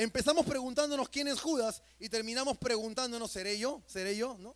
empezamos preguntándonos quién es Judas y terminamos preguntándonos, ¿seré yo? ¿Seré yo? ¿No?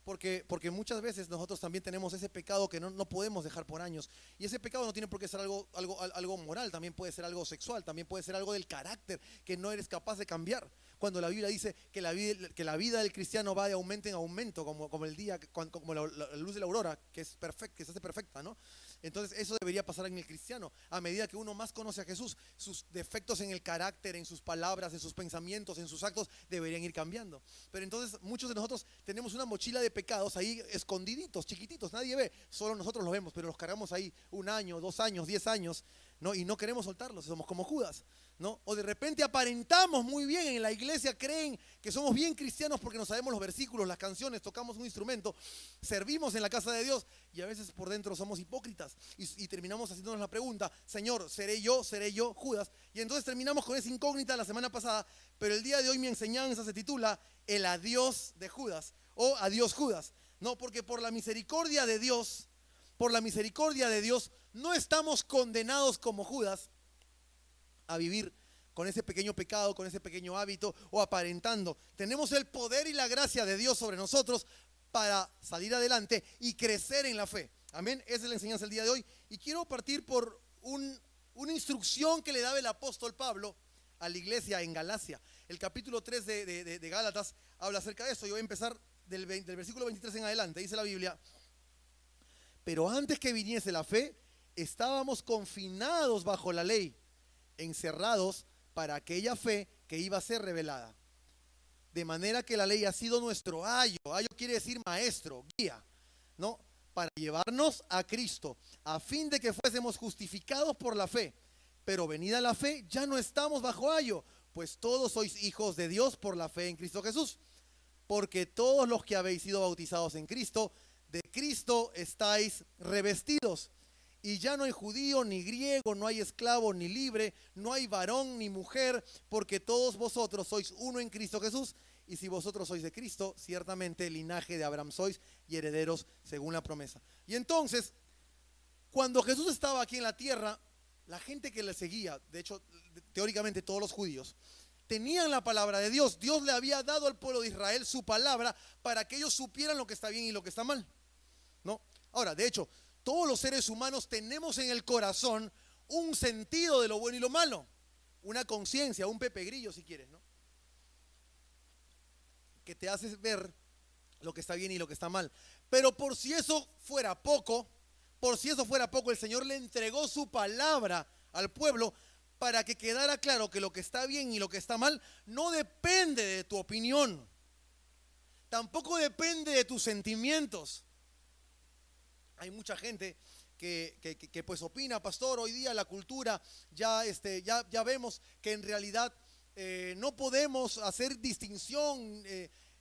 Porque muchas veces nosotros también tenemos ese pecado que no podemos dejar por años. Y ese pecado no tiene por qué ser algo moral, también puede ser algo sexual, también puede ser algo del carácter que no eres capaz de cambiar. Cuando la Biblia dice que la vida del cristiano va de aumento en aumento, como el día, como la luz de la aurora, que es perfecta, que se hace perfecta, ¿no? Entonces eso debería pasar en el cristiano. A medida que uno más conoce a Jesús, sus defectos en el carácter, en sus palabras, en sus pensamientos, en sus actos, deberían ir cambiando. Pero entonces muchos de nosotros tenemos una mochila de pecados ahí escondiditos, chiquititos, nadie ve, solo nosotros los vemos, pero los cargamos ahí 1 año, 2 años, 10 años, ¿no? Y no queremos soltarlos, somos como Judas, ¿no? O de repente aparentamos muy bien en la iglesia, creen que somos bien cristianos porque nos sabemos los versículos, las canciones, tocamos un instrumento, servimos en la casa de Dios y a veces por dentro somos hipócritas y terminamos haciéndonos la pregunta, Señor, ¿seré yo, Judas? Y entonces terminamos con esa incógnita la semana pasada, pero el día de hoy mi enseñanza se titula El adiós de Judas o Adiós Judas, no, porque por la misericordia de Dios, no estamos condenados como Judas a vivir con ese pequeño pecado, con ese pequeño hábito o aparentando. Tenemos el poder y la gracia de Dios sobre nosotros para salir adelante y crecer en la fe. Amén. Esa es la enseñanza del día de hoy. Y quiero partir por una instrucción que le daba el apóstol Pablo a la iglesia en Galacia. El capítulo 3 de Gálatas habla acerca de eso. Yo voy a empezar del versículo 23 en adelante. Dice la Biblia: pero antes que viniese la fe, estábamos confinados bajo la ley, encerrados para aquella fe que iba a ser revelada. De manera que la ley ha sido nuestro ayo. Ayo quiere decir maestro, guía, ¿no? Para llevarnos a Cristo, a fin de que fuésemos justificados por la fe. Pero venida la fe, ya no estamos bajo ayo, pues todos sois hijos de Dios por la fe en Cristo Jesús. Porque todos los que habéis sido bautizados en Cristo, de Cristo estáis revestidos. Y ya no hay judío ni griego, no hay esclavo ni libre, no hay varón ni mujer, porque todos vosotros sois uno en Cristo Jesús. Y si vosotros sois de Cristo, ciertamente el linaje de Abraham sois y herederos según la promesa. Y entonces, cuando Jesús estaba aquí en la tierra, la gente que le seguía, de hecho, teóricamente todos los judíos, tenían la palabra de Dios. Dios le había dado al pueblo de Israel su palabra para que ellos supieran lo que está bien y lo que está mal, ¿no? Ahora, de hecho, todos los seres humanos tenemos en el corazón un sentido de lo bueno y lo malo, una conciencia, un Pepe Grillo si quieres, ¿no? Que te hace ver lo que está bien y lo que está mal. Pero por si eso fuera poco, el Señor le entregó su palabra al pueblo para que quedara claro que lo que está bien y lo que está mal no depende de tu opinión, tampoco depende de tus sentimientos. Hay mucha gente que pues opina, pastor, hoy día la cultura ya vemos que en realidad no podemos hacer distinción,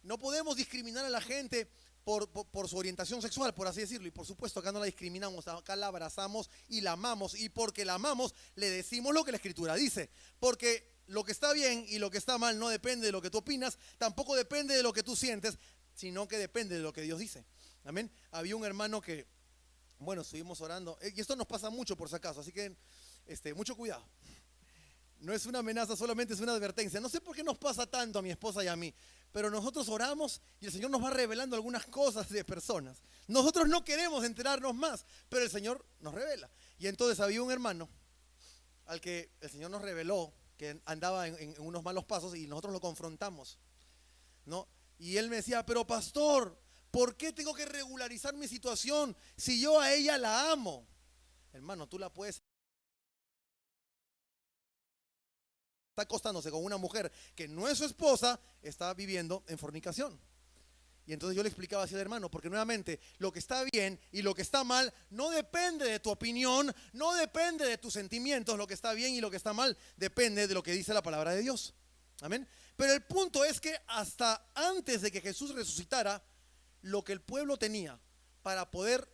no podemos discriminar a la gente por su orientación sexual, por así decirlo. Y por supuesto acá no la discriminamos, acá la abrazamos y la amamos, y porque la amamos le decimos lo que la Escritura dice, porque lo que está bien y lo que está mal no depende de lo que tú opinas, tampoco depende de lo que tú sientes, sino que depende de lo que Dios dice. Amén. Había un hermano que, bueno, estuvimos orando, y esto nos pasa mucho por si acaso, así que mucho cuidado. No es una amenaza, solamente es una advertencia. No sé por qué nos pasa tanto a mi esposa y a mí, pero nosotros oramos y el Señor nos va revelando algunas cosas de personas. Nosotros no queremos enterarnos más, pero el Señor nos revela. Y entonces había un hermano al que el Señor nos reveló que andaba en unos malos pasos y nosotros lo confrontamos, ¿no? Y él me decía, pero pastor, ¿por qué tengo que regularizar mi situación si yo a ella la amo? Hermano, tú la puedes... Está acostándose con una mujer que no es su esposa, está viviendo en fornicación. Y entonces yo le explicaba así al hermano, porque nuevamente lo que está bien y lo que está mal no depende de tu opinión, no depende de tus sentimientos. Lo que está bien y lo que está mal depende de lo que dice la palabra de Dios. Amén. Pero el punto es que hasta antes de que Jesús resucitara, lo que el pueblo tenía para poder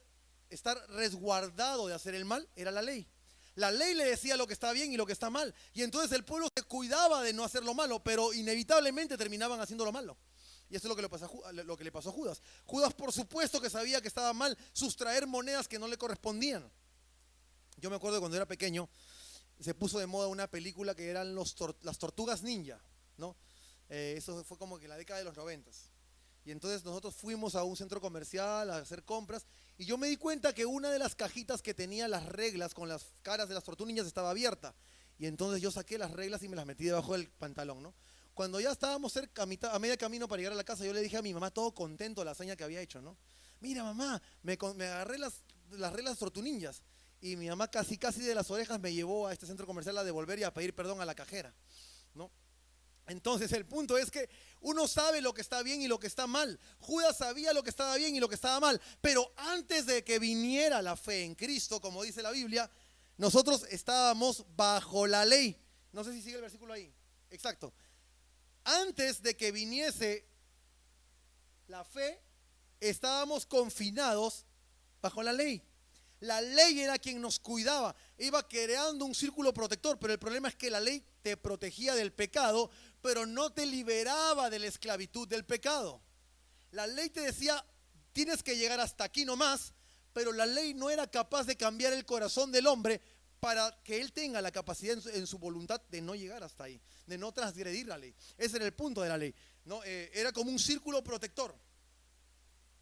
estar resguardado de hacer el mal era la ley. La ley le decía lo que está bien y lo que está mal. Y entonces el pueblo se cuidaba de no hacer lo malo, pero inevitablemente terminaban haciendo lo malo. Y eso es lo que le pasó a Judas. Judas, por supuesto que sabía que estaba mal sustraer monedas que no le correspondían. Yo me acuerdo de cuando era pequeño, se puso de moda una película que eran las tortugas ninja, ¿no? Eso fue como que la década de los 90. Y entonces nosotros fuimos a un centro comercial a hacer compras y yo me di cuenta que una de las cajitas que tenía las reglas con las caras de las tortugas ninjas estaba abierta. Y entonces yo saqué las reglas y me las metí debajo del pantalón, ¿no? Cuando ya estábamos cerca, a media camino para llegar a la casa, yo le dije a mi mamá, todo contento, la hazaña que había hecho, ¿no? Mira, mamá, me agarré las reglas tortuninjas. Y mi mamá casi de las orejas me llevó a este centro comercial a devolver y a pedir perdón a la cajera, ¿no? Entonces el punto es que uno sabe lo que está bien y lo que está mal. Judas sabía lo que estaba bien y lo que estaba mal. Pero antes de que viniera la fe en Cristo, como dice la Biblia, nosotros estábamos bajo la ley. No sé si sigue el versículo ahí. Exacto. Antes de que viniese la fe, estábamos confinados bajo la ley. La ley era quien nos cuidaba, iba creando un círculo protector, pero el problema es que la ley te protegía del pecado, pero no te liberaba de la esclavitud del pecado. La ley te decía, tienes que llegar hasta aquí nomás, pero la ley no era capaz de cambiar el corazón del hombre para que él tenga la capacidad en su voluntad de no llegar hasta ahí, de no transgredir la ley. Ese era el punto de la ley, ¿no? Era como un círculo protector.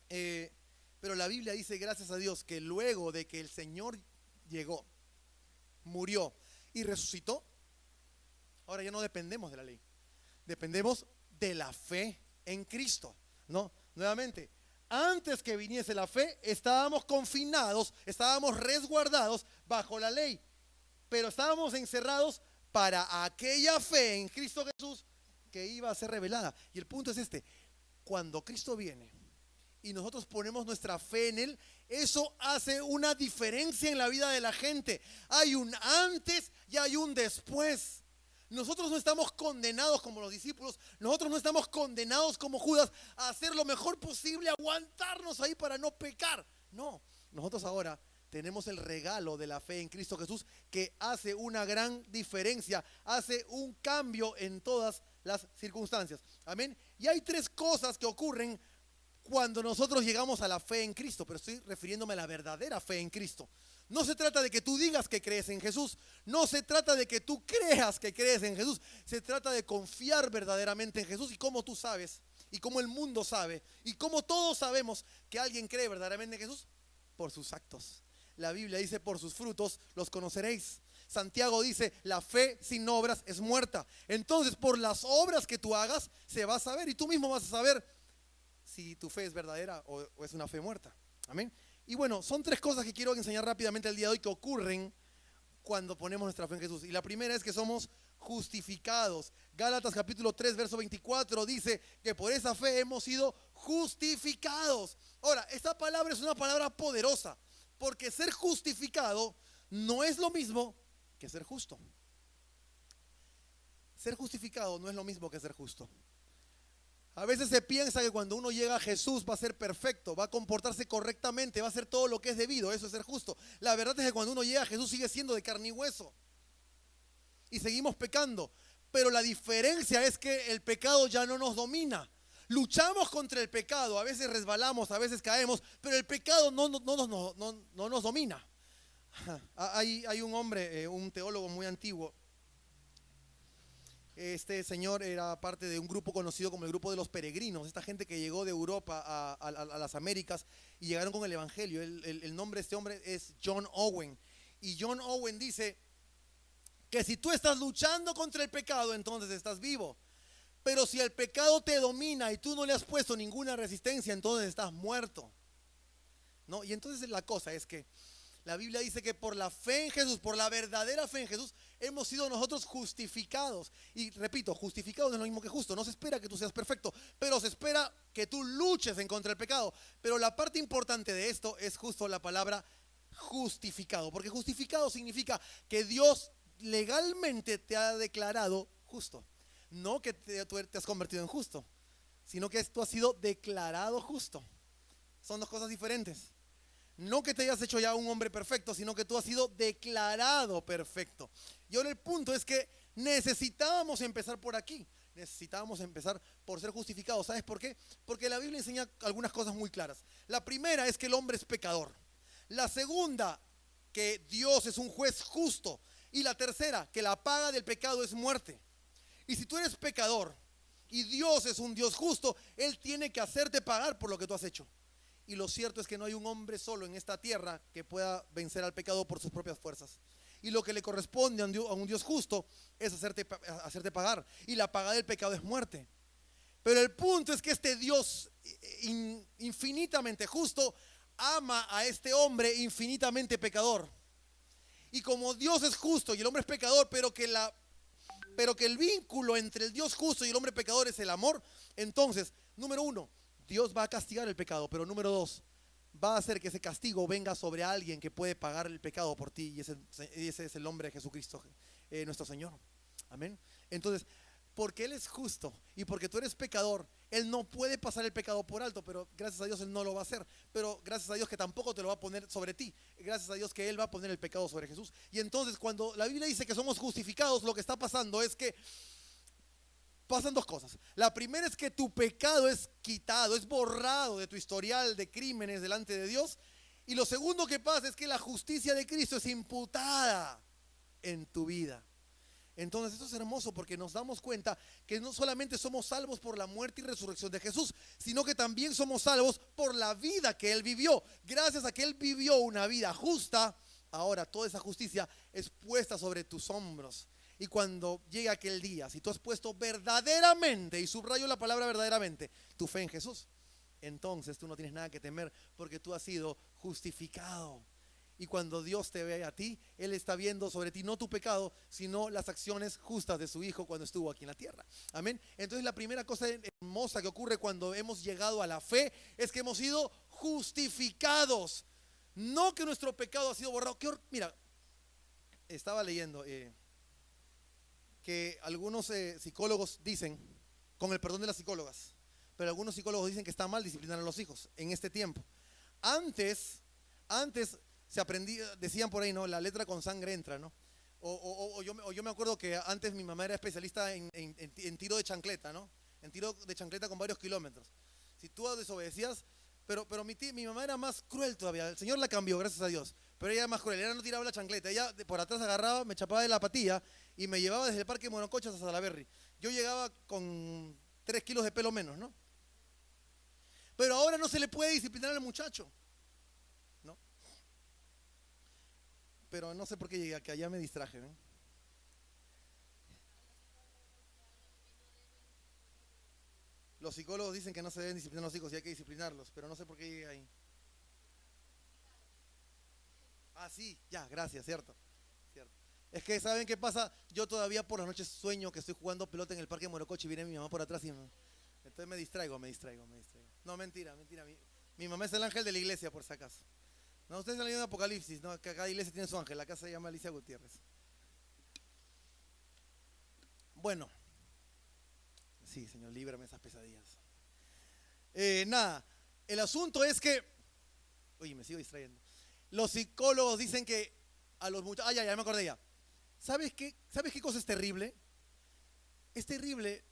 Pero la Biblia dice, gracias a Dios, que luego de que el Señor llegó, murió y resucitó, ahora ya no dependemos de la ley, dependemos de la fe en Cristo, ¿no? Nuevamente, antes que viniese la fe, estábamos confinados, estábamos resguardados bajo la ley, pero estábamos encerrados para aquella fe en Cristo Jesús que iba a ser revelada. Y el punto es este: cuando Cristo viene y nosotros ponemos nuestra fe en Él, eso hace una diferencia en la vida de la gente. Hay un antes y hay un después. Nosotros no estamos condenados como los discípulos, nosotros no estamos condenados como Judas a hacer lo mejor posible, aguantarnos ahí para no pecar. No, nosotros ahora tenemos el regalo de la fe en Cristo Jesús, que hace una gran diferencia, hace un cambio en todas las circunstancias. Amén. Y hay tres cosas que ocurren cuando nosotros llegamos a la fe en Cristo, pero estoy refiriéndome a la verdadera fe en Cristo. No se trata de que tú digas que crees en Jesús, no se trata de que tú creas que crees en Jesús, se trata de confiar verdaderamente en Jesús. Y como tú sabes, y como el mundo sabe, y como todos sabemos que alguien cree verdaderamente en Jesús, por sus actos. La Biblia dice, por sus frutos los conoceréis. Santiago dice, la fe sin obras es muerta. Entonces, por las obras que tú hagas, se va a saber, y tú mismo vas a saber si tu fe es verdadera o es una fe muerta. Amén. Y bueno, son tres cosas que quiero enseñar rápidamente el día de hoy que ocurren cuando ponemos nuestra fe en Jesús. Y la primera es que somos justificados. Gálatas capítulo 3 verso 24 dice que por esa fe hemos sido justificados. Ahora, esta palabra es una palabra poderosa, porque ser justificado no es lo mismo que ser justo. Ser justificado no es lo mismo que ser justo. A veces se piensa que cuando uno llega a Jesús va a ser perfecto, va a comportarse correctamente, va a hacer todo lo que es debido, eso es ser justo. La verdad es que cuando uno llega a Jesús sigue siendo de carne y hueso y seguimos pecando, pero la diferencia es que el pecado ya no nos domina. Luchamos contra el pecado, a veces resbalamos, a veces caemos, pero el pecado no nos domina. Hay un hombre, un teólogo muy antiguo. Este señor era parte de un grupo conocido como el grupo de los peregrinos, esta gente que llegó de Europa a las Américas y llegaron con el evangelio. El nombre de este hombre es John Owen. Y John Owen dice que si tú estás luchando contra el pecado, entonces estás vivo. Pero si el pecado te domina y tú no le has puesto ninguna resistencia, entonces estás muerto, ¿no? Y entonces la cosa es que la Biblia dice que por la fe en Jesús, por la verdadera fe en Jesús, hemos sido nosotros justificados. Y repito, justificados no es lo mismo que justo. No se espera que tú seas perfecto, pero se espera que tú luches en contra del pecado. Pero la parte importante de esto es justo la palabra justificado, porque justificado significa que Dios legalmente te ha declarado justo. No que tú te has convertido en justo, sino que tú has sido declarado justo. Son dos cosas diferentes. No que te hayas hecho ya un hombre perfecto, sino que tú has sido declarado perfecto. Y ahora el punto es que necesitábamos empezar por aquí. Necesitábamos empezar por ser justificados. ¿Sabes por qué? Porque la Biblia enseña algunas cosas muy claras. La primera es que el hombre es pecador. La segunda, que Dios es un juez justo. Y la tercera, que la paga del pecado es muerte. Y si tú eres pecador y Dios es un Dios justo, Él tiene que hacerte pagar por lo que tú has hecho. Y lo cierto es que no hay un hombre solo en esta tierra que pueda vencer al pecado por sus propias fuerzas. Y lo que le corresponde a un Dios justo es hacerte pagar. Y la paga del pecado es muerte. Pero el punto es que este Dios infinitamente justo ama a este hombre infinitamente pecador. Y como Dios es justo y el hombre es pecador, pero que el vínculo entre el Dios justo y el hombre pecador es el amor, entonces, número uno, Dios va a castigar el pecado, pero número dos, va a hacer que ese castigo venga sobre alguien que puede pagar el pecado por ti, y ese es el nombre de Jesucristo, nuestro Señor. Amén. Entonces, porque Él es justo y porque tú eres pecador, Él no puede pasar el pecado por alto, pero gracias a Dios Él no lo va a hacer. Pero gracias a Dios que tampoco te lo va a poner sobre ti. Gracias a Dios que Él va a poner el pecado sobre Jesús. Y entonces cuando la Biblia dice que somos justificados, lo que está pasando es que pasan dos cosas. La primera es que tu pecado es quitado, es borrado de tu historial de crímenes delante de Dios. Y lo segundo que pasa es que la justicia de Cristo es imputada en tu vida. Entonces esto es hermoso porque nos damos cuenta que no solamente somos salvos por la muerte y resurrección de Jesús, sino que también somos salvos por la vida que Él vivió. Gracias a que Él vivió una vida justa, ahora toda esa justicia es puesta sobre tus hombros. Y cuando llegue aquel día, si tú has puesto verdaderamente, y subrayo la palabra verdaderamente, tu fe en Jesús, entonces tú no tienes nada que temer porque tú has sido justificado. Y cuando Dios te ve a ti, Él está viendo sobre ti no tu pecado, sino las acciones justas de su Hijo cuando estuvo aquí en la tierra. Amén. Entonces la primera cosa hermosa que ocurre cuando hemos llegado a la fe es que hemos sido justificados. No que nuestro pecado ha sido borrado. Mira, estaba leyendo que algunos psicólogos dicen, con el perdón de las psicólogas, pero algunos psicólogos dicen que está mal disciplinar a los hijos en este tiempo. Antes se aprendía, decían por ahí, ¿no? La letra con sangre entra, ¿no? Yo me acuerdo que antes mi mamá era especialista en tiro de chancleta, ¿no? En tiro de chancleta con varios kilómetros. Si tú desobedecías, pero mi mamá era más cruel todavía. El Señor la cambió, gracias a Dios. Pero ella era más cruel, ella no tiraba la chancleta. Ella por atrás agarraba, me chapaba de la patilla y me llevaba desde el parque Monocochas hasta Salaberry. Yo llegaba con 3 kilos de pelo menos, ¿no? Pero ahora no se le puede disciplinar al muchacho, ¿no? Pero no sé por qué llegué, que allá me distraje, ¿no? Los psicólogos dicen que no se deben disciplinar a los hijos y hay que disciplinarlos, pero no sé por qué llegué ahí. Ah, sí, ya, gracias, cierto. Es que, ¿saben qué pasa? Yo todavía por las noches sueño que estoy jugando pelota en el parque Morocoche y viene mi mamá por atrás entonces me distraigo. No, mentira. Mi mamá es el ángel de la iglesia, por si acaso. No, ustedes han leído en Apocalipsis, ¿no? Que cada iglesia tiene su ángel. La casa se llama Alicia Gutiérrez. Bueno. Sí, Señor, líbrame de esas pesadillas. Nada, el asunto es que... Oye, me sigo distrayendo. Los psicólogos dicen que a los muchachos... ya me acordé ya. ¿Sabes qué cosa es terrible? Es terrible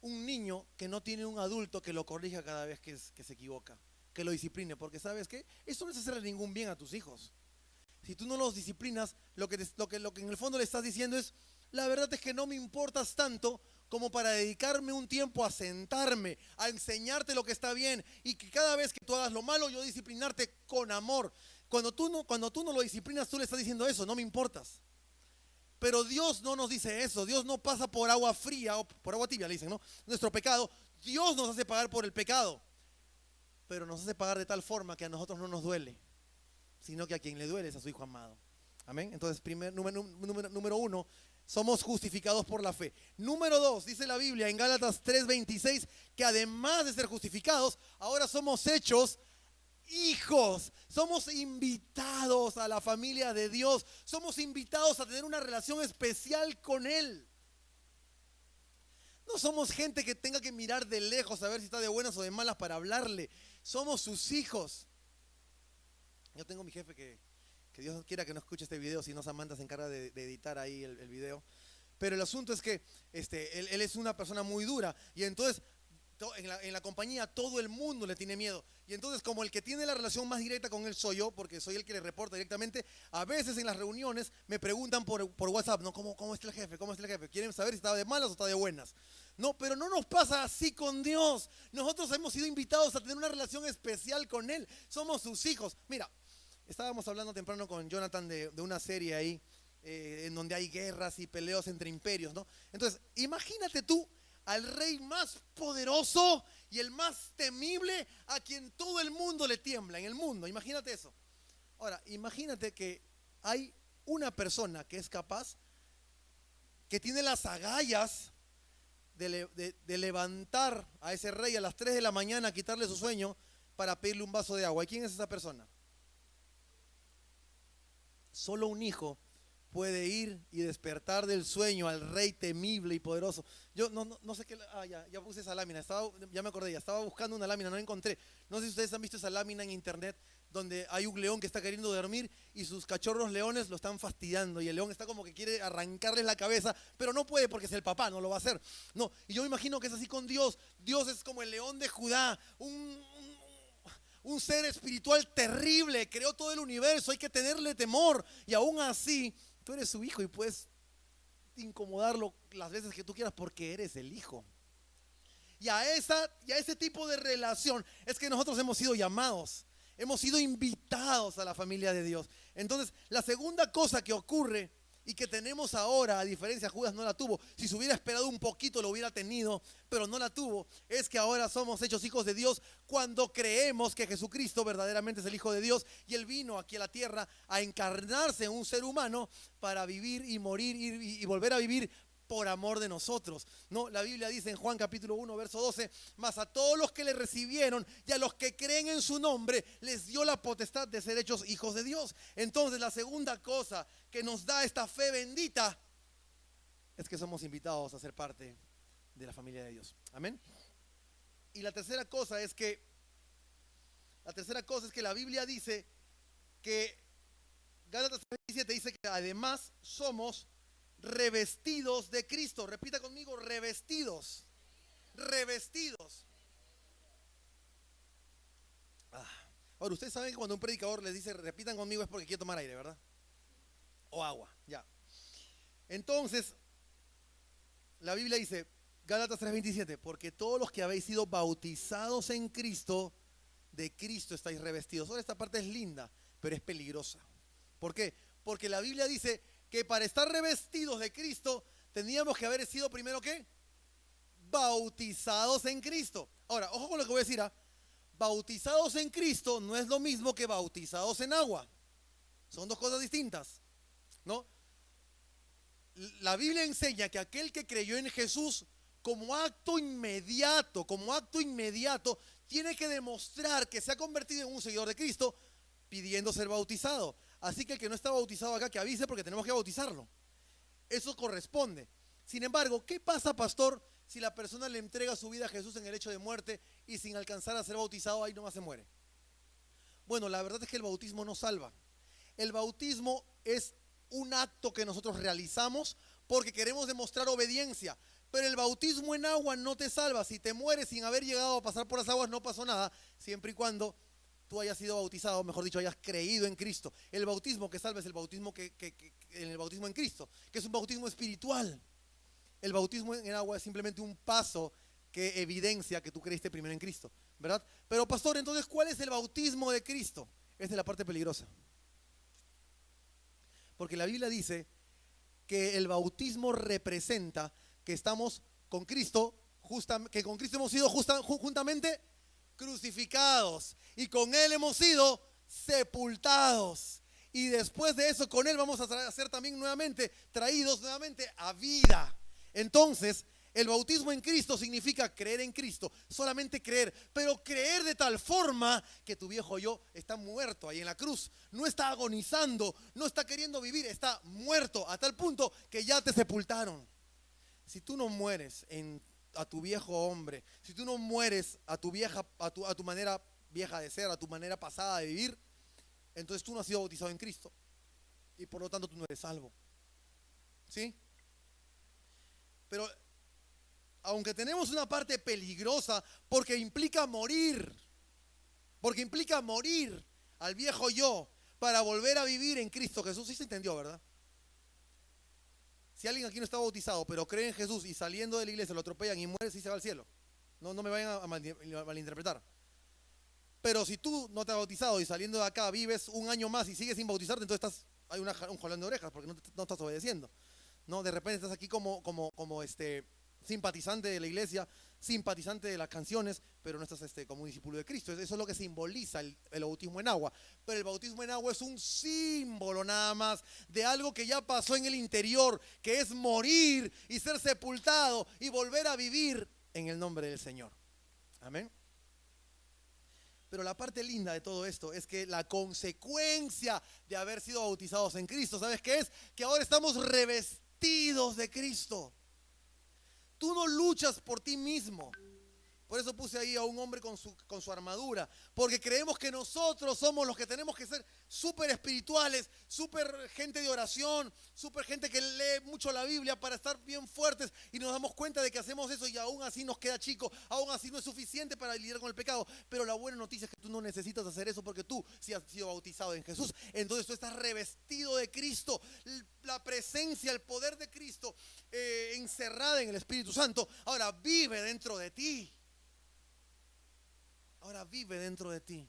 un niño que no tiene un adulto que lo corrija cada vez que se equivoca, que lo discipline, porque ¿sabes qué? Eso no es hacerle ningún bien a tus hijos. Si tú no los disciplinas, lo que en el fondo le estás diciendo es, la verdad es que no me importas tanto como para dedicarme un tiempo a sentarme, a enseñarte lo que está bien y que cada vez que tú hagas lo malo, yo disciplinarte con amor. Cuando tú no lo disciplinas, tú le estás diciendo eso, no me importas. Pero Dios no nos dice eso. Dios no pasa por agua fría o por agua tibia, le dicen, ¿no? Nuestro pecado, Dios nos hace pagar por el pecado, pero nos hace pagar de tal forma que a nosotros no nos duele, sino que a quien le duele es a su Hijo amado. Amén. Entonces, número uno, somos justificados por la fe. Número dos, dice la Biblia en Gálatas 3:26, que además de ser justificados, ahora somos hechos hijos. Somos invitados a la familia de Dios. Somos invitados a tener una relación especial con Él. No somos gente que tenga que mirar de lejos a ver si está de buenas o de malas para hablarle. Somos sus hijos. Yo tengo mi jefe que Dios quiera que no escuche este video, si no Samantha se encarga de editar ahí el video. Pero el asunto es que él es una persona muy dura y entonces en la compañía todo el mundo le tiene miedo. Y entonces, como el que tiene la relación más directa con él soy yo, porque soy el que le reporta directamente, a veces en las reuniones me preguntan por WhatsApp, ¿no? ¿Cómo está el jefe? ¿Cómo está el jefe? Quieren saber si está de malas o está de buenas. No, pero no nos pasa así con Dios. Nosotros hemos sido invitados a tener una relación especial con Él. Somos sus hijos. Mira, estábamos hablando temprano con Jonathan de una serie ahí, en donde hay guerras y peleos entre imperios, ¿no? Entonces, imagínate tú al rey más poderoso y el más temible, a quien todo el mundo le tiembla en el mundo. Imagínate eso. Ahora, imagínate que hay una persona que es capaz, que tiene las agallas de levantar a ese rey a las 3 de la mañana, quitarle su sueño para pedirle un vaso de agua. ¿Y quién es esa persona? Solo un hijo puede ir y despertar del sueño al rey temible y poderoso. Yo no sé qué. Ya puse esa lámina. Ya me acordé, ya estaba buscando una lámina, no la encontré. No sé si ustedes han visto esa lámina en internet, donde hay un león que está queriendo dormir y sus cachorros leones lo están fastidiando. Y el león está como que quiere arrancarles la cabeza, pero no puede porque es el papá, no lo va a hacer. No, y yo me imagino que es así con Dios. Dios es como el león de Judá, un ser espiritual terrible, creó todo el universo, hay que tenerle temor. Y aún así, tú eres su hijo y puedes incomodarlo las veces que tú quieras porque eres el hijo. Y a ese tipo de relación es que nosotros hemos sido llamados, hemos sido invitados a la familia de Dios. Entonces, la segunda cosa que ocurre y que tenemos ahora, a diferencia, Judas no la tuvo, si se hubiera esperado un poquito lo hubiera tenido, pero no la tuvo, es que ahora somos hechos hijos de Dios cuando creemos que Jesucristo verdaderamente es el Hijo de Dios y Él vino aquí a la tierra a encarnarse en un ser humano para vivir y morir y volver a vivir por amor de nosotros. No, la Biblia dice en Juan capítulo 1 verso 12, mas a todos los que le recibieron y a los que creen en su nombre les dio la potestad de ser hechos hijos de Dios. Entonces, la segunda cosa que nos da esta fe bendita es que somos invitados a ser parte de la familia de Dios. Amén. Y la tercera cosa es que la Biblia dice que Gálatas 3:27 dice que además somos revestidos de Cristo. Repita conmigo, revestidos. Revestidos. Ahora, ustedes saben que cuando un predicador les dice repitan conmigo es porque quiere tomar aire, ¿verdad? O agua, ya. Entonces, la Biblia dice, Gálatas 3:27, porque todos los que habéis sido bautizados en Cristo, de Cristo estáis revestidos. Ahora, esta parte es linda, pero es peligrosa. ¿Por qué? Porque la Biblia dice que para estar revestidos de Cristo teníamos que haber sido primero ¿qué? Bautizados en Cristo. Ahora, ojo con lo que voy a decir. Bautizados en Cristo no es lo mismo que bautizados en agua. Son dos cosas distintas, ¿no? La Biblia enseña que aquel que creyó en Jesús como acto inmediato, tiene que demostrar que se ha convertido en un seguidor de Cristo pidiendo ser bautizado. Así que el que no está bautizado acá, que avise porque tenemos que bautizarlo. Eso corresponde. Sin embargo, ¿qué pasa, pastor, si la persona le entrega su vida a Jesús en el hecho de muerte y sin alcanzar a ser bautizado, ahí nomás se muere? Bueno, la verdad es que el bautismo no salva. El bautismo es un acto que nosotros realizamos porque queremos demostrar obediencia. Pero el bautismo en agua no te salva. Si te mueres sin haber llegado a pasar por las aguas, no pasó nada, siempre y cuando tú hayas sido bautizado, mejor dicho, hayas creído en Cristo. El bautismo que salva es el bautismo el bautismo en Cristo, que es un bautismo espiritual. El bautismo en agua es simplemente un paso que evidencia que tú creíste primero en Cristo, ¿verdad? Pero pastor, entonces, ¿cuál es el bautismo de Cristo? Esta es la parte peligrosa. Porque la Biblia dice que el bautismo representa que estamos con Cristo, que con Cristo hemos sido juntamente crucificados y con Él hemos sido sepultados. Y después de eso, con Él vamos a ser también traídos nuevamente a vida. Entonces, el bautismo en Cristo significa creer en Cristo, solamente creer, pero creer de tal forma que tu viejo yo está muerto ahí en la cruz, no está agonizando, no está queriendo vivir, está muerto a tal punto que ya te sepultaron. Si tú no mueres a tu viejo hombre, si tú no mueres a tu manera vieja de ser, a tu manera pasada de vivir, entonces tú no has sido bautizado en Cristo y por lo tanto tú no eres salvo. ¿Sí? Pero aunque tenemos una parte peligrosa, porque implica morir al viejo yo para volver a vivir en Cristo Jesús. Sí se entendió, ¿verdad? Si alguien aquí no está bautizado, pero cree en Jesús y saliendo de la iglesia lo atropellan y muere, sí se va al cielo. No me vayan a malinterpretar. Pero si tú no te has bautizado y saliendo de acá vives un año más y sigues sin bautizarte, entonces hay un jalón de orejas porque no estás obedeciendo. No, de repente estás aquí como simpatizante de la iglesia, simpatizante de las canciones, pero no estás como un discípulo de Cristo. Eso es lo que simboliza el bautismo en agua. Pero el bautismo en agua es un símbolo nada más de algo que ya pasó en el interior, que es morir y ser sepultado y volver a vivir en el nombre del Señor. Amén. Pero la parte linda de todo esto es que la consecuencia de haber sido bautizados en Cristo, ¿sabes qué es? Que ahora estamos revestidos de Cristo. Tú no luchas por ti mismo. Por eso puse ahí a un hombre con su armadura, porque creemos que nosotros somos los que tenemos que ser súper espirituales, súper gente de oración, súper gente que lee mucho la Biblia para estar bien fuertes, y nos damos cuenta de que hacemos eso y aún así nos queda chico, aún así no es suficiente para lidiar con el pecado. Pero la buena noticia es que tú no necesitas hacer eso, porque tú sí has sido bautizado en Jesús. Entonces tú estás revestido de Cristo, la presencia, el poder de Cristo encerrada en el Espíritu Santo ahora vive dentro de ti. Ahora vive dentro de ti.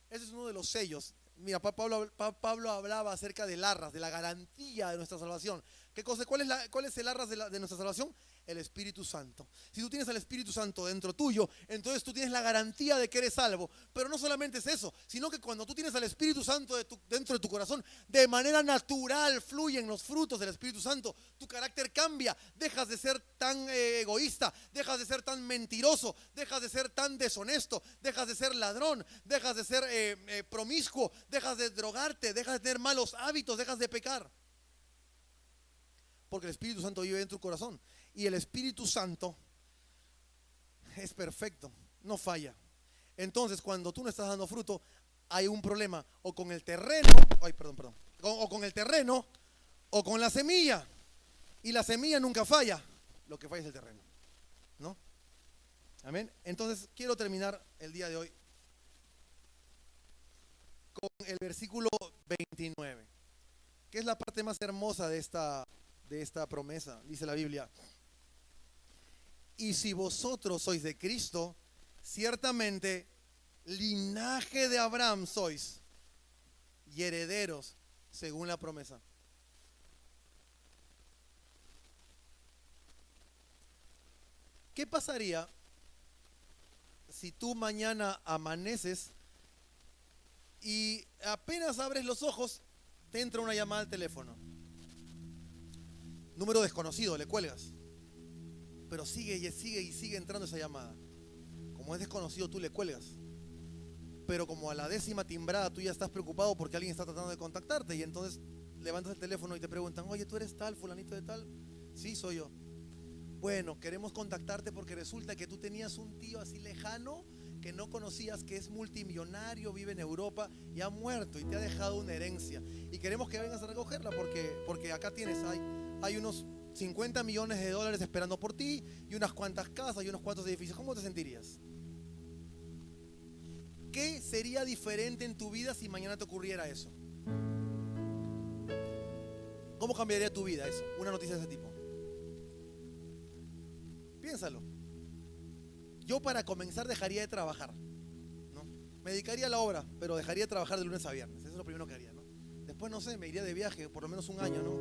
Ese es uno de los sellos. Mira, Pablo hablaba acerca del arras, de la garantía de nuestra salvación. ¿Qué cosa? ¿Cuál es el arras de nuestra salvación? El Espíritu Santo. Si tú tienes al Espíritu Santo dentro tuyo, entonces tú tienes la garantía de que eres salvo. Pero no solamente es eso, sino que cuando tú tienes al Espíritu Santo dentro de tu corazón, de manera natural fluyen los frutos del Espíritu Santo. Tu carácter cambia, dejas de ser tan egoísta, dejas de ser tan mentiroso, dejas de ser tan deshonesto, dejas de ser ladrón, dejas de ser promiscuo, dejas de drogarte, dejas de tener malos hábitos, dejas de pecar. Porque el Espíritu Santo vive en tu corazón. Y el Espíritu Santo es perfecto, no falla. Entonces, cuando tú no estás dando fruto, hay un problema o con el terreno, o con el terreno o con la semilla. Y la semilla nunca falla, lo que falla es el terreno, ¿no? Amén. Entonces, quiero terminar el día de hoy con el versículo 29, que es la parte más hermosa de esta promesa. Dice la Biblia: y si vosotros sois de Cristo, ciertamente linaje de Abraham sois y herederos según la promesa. ¿Qué pasaría si tú mañana amaneces y apenas abres los ojos te entra una llamada al teléfono? Número desconocido, le cuelgas. Pero sigue entrando esa llamada. Como es desconocido, tú le cuelgas. Pero como a la 10ª timbrada tú ya estás preocupado porque alguien está tratando de contactarte, y entonces levantas el teléfono y te preguntan: oye, ¿tú eres tal, fulanito de tal? Sí, soy yo. Bueno, queremos contactarte porque resulta que tú tenías un tío así lejano que no conocías, que es multimillonario, vive en Europa y ha muerto y te ha dejado una herencia. Y queremos que vengas a recogerla porque acá hay unos 50 millones de dólares esperando por ti y unas cuantas casas y unos cuantos edificios. ¿Cómo te sentirías? ¿Qué sería diferente en tu vida si mañana te ocurriera eso? ¿Cómo cambiaría tu vida eso? Una noticia de ese tipo. Piénsalo. Yo, para comenzar, dejaría de trabajar, ¿no? Me dedicaría a la obra, pero dejaría de trabajar de lunes a viernes. Eso es lo primero que haría, ¿no? Después, no sé, me iría de viaje por lo menos un año, ¿no?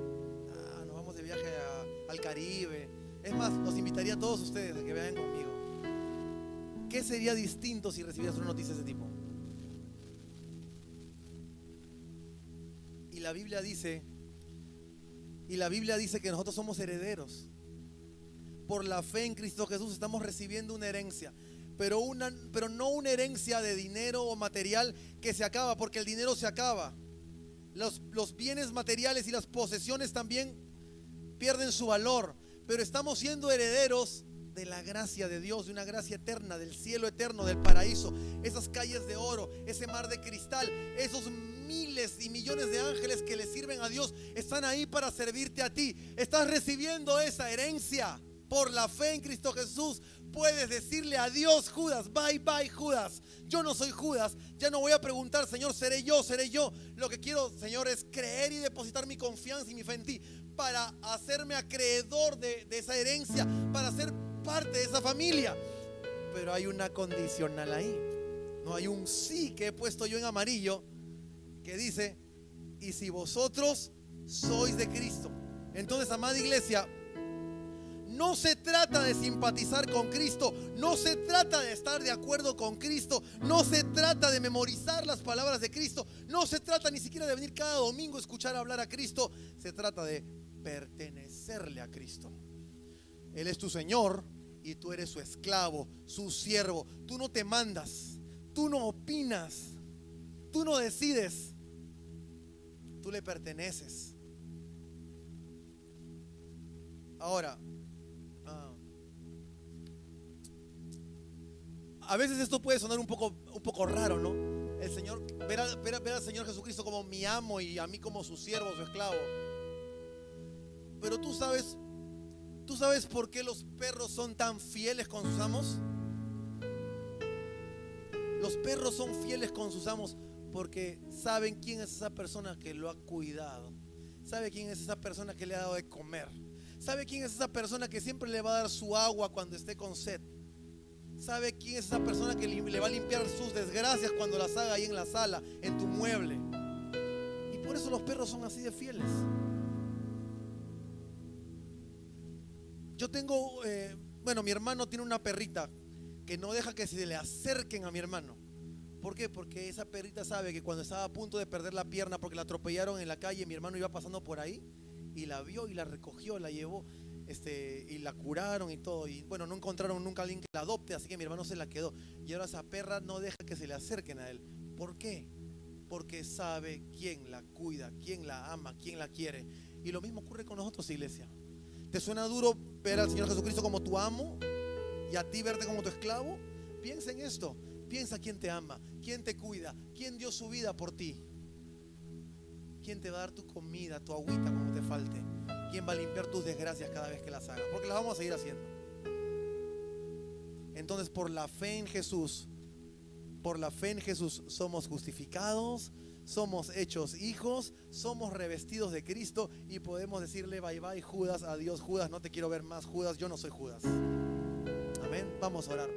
Nos vamos de viaje al Caribe. Es más, los invitaría a todos ustedes a que vayan conmigo. ¿Qué sería distinto si recibieras una noticia de ese tipo? Y la Biblia dice que nosotros somos herederos. Por la fe en Cristo Jesús estamos recibiendo una herencia, pero no una herencia de dinero o material que se acaba, porque el dinero se acaba. Los bienes materiales y las posesiones también pierden su valor, pero estamos siendo herederos de la gracia de Dios, de una gracia eterna, del cielo eterno, del paraíso, esas calles de oro, ese mar de cristal, esos miles y millones de ángeles que le sirven a Dios están ahí para servirte a ti. Estás recibiendo esa herencia. Por la fe en Cristo Jesús puedes decirle adiós, Judas. Bye, bye, Judas. Yo no soy Judas. Ya no voy a preguntar, Señor, seré yo, seré yo. Lo que quiero, Señor, es creer y depositar mi confianza y mi fe en ti para hacerme acreedor de esa herencia, para ser parte de esa familia. Pero hay una condicional ahí. No, hay un sí que he puesto yo en amarillo que dice: y si vosotros sois de Cristo. Entonces, amada iglesia, no se trata de simpatizar con Cristo, no se trata de estar de acuerdo con Cristo, no se trata de memorizar las palabras de Cristo, no se trata ni siquiera de venir cada domingo a escuchar hablar a Cristo. Se trata de pertenecerle a Cristo. Él es tu Señor y tú eres su esclavo, su siervo. Tú no te mandas, tú no opinas, tú no decides, tú le perteneces. Ahora, a veces esto puede sonar un poco raro, ¿no? El Señor, ver al Señor Jesucristo como mi amo y a mí como su siervo, su esclavo. Pero tú sabes por qué los perros son tan fieles con sus amos. Los perros son fieles con sus amos porque saben quién es esa persona que lo ha cuidado, sabe quién es esa persona que le ha dado de comer, sabe quién es esa persona que siempre le va a dar su agua cuando esté con sed, sabe quién es esa persona que le va a limpiar sus desgracias cuando las haga ahí en la sala, en tu mueble. Y por eso los perros son así de fieles. Yo tengo, mi hermano tiene una perrita que no deja que se le acerquen a mi hermano. ¿Por qué? Porque esa perrita sabe que cuando estaba a punto de perder la pierna porque la atropellaron en la calle, mi hermano iba pasando por ahí y la vio y la recogió, la llevó, y la curaron y todo. Y bueno, no encontraron nunca a alguien que la adopte, así que mi hermano se la quedó. Y ahora esa perra no deja que se le acerquen a él. ¿Por qué? Porque sabe quién la cuida, quién la ama, quién la quiere. Y lo mismo ocurre con nosotros, iglesia. ¿Te suena duro ver al Señor Jesucristo como tu amo y a ti verte como tu esclavo? Piensa en esto. Piensa quién te ama, quién te cuida, quién dio su vida por ti, quién te va a dar tu comida, tu agüita cuando te falte, quién va a limpiar tus desgracias cada vez que las hagas, porque las vamos a seguir haciendo. Entonces, por la fe en Jesús somos justificados, somos hechos hijos, somos revestidos de Cristo y podemos decirle bye bye Judas, adiós Judas, no te quiero ver más Judas, yo no soy Judas. Amén. Vamos a orar.